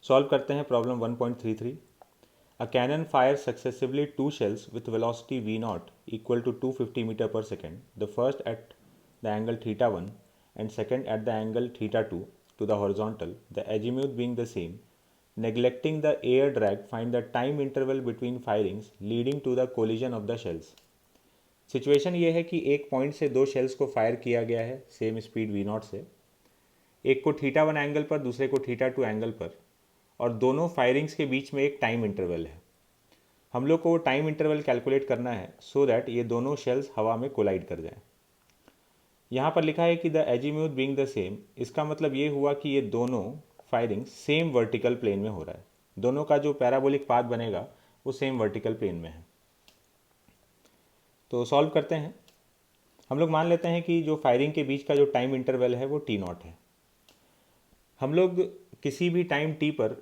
Solve करते हैं problem 1.33। A cannon fire successively 2 shells with velocity v0 equal to 250 meter per second, the first at the angle theta 1 and second at the angle theta 2 to the horizontal, the azimuth being the same. Neglecting the air drag, find the time interval between firings leading to the collision of the shells. Situation ये है कि एक point से दो shells को fire किया गया है सेम स्पीड v0 से, एक को थीटा 1 एंगल पर, दूसरे को थीटा 2 एंगल पर, और दोनों फायरिंग्स के बीच में एक टाइम इंटरवल है। हम लोग को वो टाइम इंटरवल कैलकुलेट करना है सो दैट ये दोनों शेल्स हवा में कोलाइड कर जाएं। यहाँ पर लिखा है कि द एजीम्यूथ बीइंग द सेम, इसका मतलब ये हुआ कि ये दोनों फायरिंग सेम वर्टिकल प्लेन में हो रहा है। दोनों का जो पैराबोलिक पाथ बनेगा वो सेम वर्टिकल प्लेन में है। तो सॉल्व करते हैं। हम लोग मान लेते हैं कि जो फायरिंग के बीच का जो टाइम इंटरवल है वो t0 है। हम लोग किसी भी टाइम t पर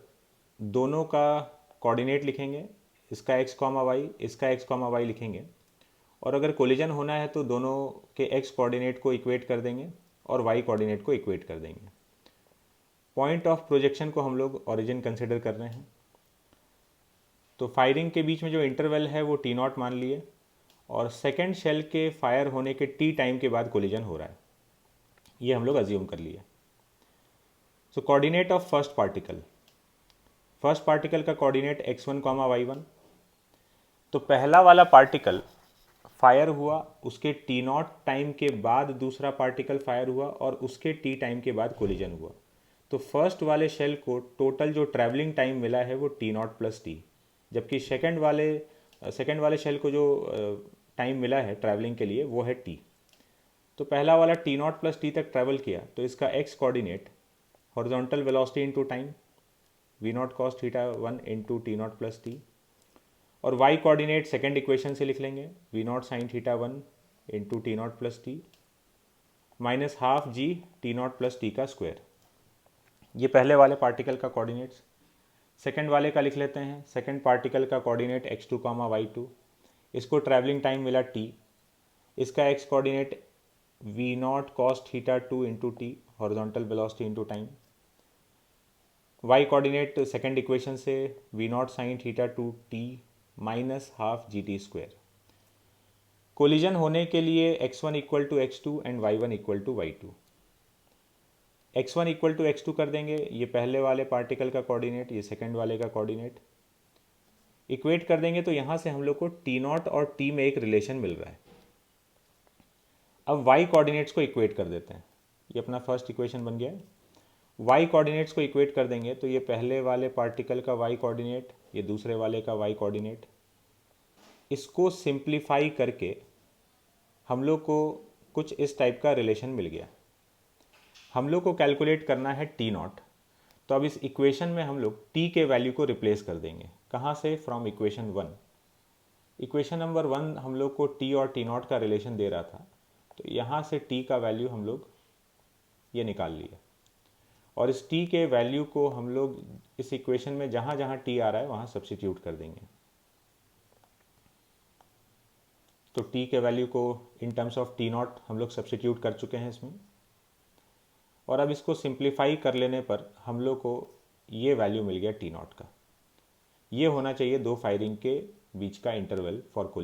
दोनों का कोऑर्डिनेट लिखेंगे, इसका x, y, इसका x, y लिखेंगे, और अगर कोलिजन होना है तो दोनों के x कोऑर्डिनेट को इक्वेट कर देंगे और y कोऑर्डिनेट को इक्वेट कर देंगे। पॉइंट ऑफ प्रोजेक्शन को हम लोग ओरिजिन कंसिडर कर रहे हैं। तो फायरिंग के बीच में जो इंटरवल है वो t0 मान लिए, और सेकेंड शेल के फायर होने के t टाइम के बाद कोलिजन हो रहा है, ये हम लोग अज्यूम कर लिए। सो कोऑर्डिनेट ऑफ फर्स्ट पार्टिकल का कोऑर्डिनेट x1, y1। तो पहला वाला पार्टिकल फायर हुआ, उसके t0 टाइम के बाद दूसरा पार्टिकल फायर हुआ और उसके t टाइम के बाद कोलिजन हुआ। तो फर्स्ट वाले शेल को टोटल जो ट्रैवलिंग टाइम मिला है वो t0 प्लस t, जबकि सेकेंड वाले शेल को जो टाइम मिला है ट्रैवलिंग के लिए वो है t। तो पहला वाला t0 प्लस t तक ट्रैवल किया तो इसका x coordinate horizontal velocity into time v0 cos theta 1 into t0 plus t, और y कोऑर्डिनेट सेकेंड इक्वेशन से लिख लेंगे v0 sine theta 1 into t0 plus t minus half g t0 plus t का square. ये पहले वाले particle का coordinates. Second वाले का लिख लेते हैं। सेकेंड पार्टिकल का कोऑर्डिनेट x2, y2, इसको ट्रैवलिंग टाइम मिला t, इसका x coordinate v0 cos theta 2 into T horizontal velocity into time, y coordinate second equation से v0 sine theta 2 t minus half G T square. Collision होने के लिए x1 equal to x2 and y1 equal to y2। x1 equal to x2 कर देंगे, ये पहले वाले particle का कोऑर्डिनेट, ये सेकेंड वाले का कोऑर्डिनेट, इक्वेट कर देंगे तो यहाँ से हम लोग को t0 और t में एक रिलेशन मिल रहा है। अब y कोऑर्डिनेट्स को इक्वेट कर देते हैं, ये अपना फर्स्ट इक्वेशन बन गया। y कोऑर्डिनेट्स को इक्वेट कर देंगे तो ये पहले वाले पार्टिकल का y कोऑर्डिनेट, ये दूसरे वाले का y कोऑर्डिनेट, इसको सिंप्लीफाई करके हम लोग को कुछ इस टाइप का रिलेशन मिल गया। हम लोग को कैलकुलेट करना है t0। तो अब इस इक्वेशन में हम लोग t के वैल्यू को रिप्लेस कर देंगे। कहाँ से? From equation 1। इक्वेशन नंबर 1 हम लोग को t और t0 का रिलेशन दे रहा था, तो यहाँ से t का वैल्यू हम लोग ये निकाल लिया, और इस t के वैल्यू को हम लोग इस इक्वेशन में जहाँ जहाँ t आ रहा है वहाँ सब्स्टिट्यूट कर देंगे। तो t के वैल्यू को इन टर्म्स ऑफ t0 हम लोग सब्स्टिट्यूट कर चुके हैं इसमें, और अब इसको सिंप्लीफाई कर लेने पर हम लोग को ये वैल्यू मिल गया t0 का। ये होना चाहिए दो फायरिंग के बीच का इंटरवल फॉर कोलिजन।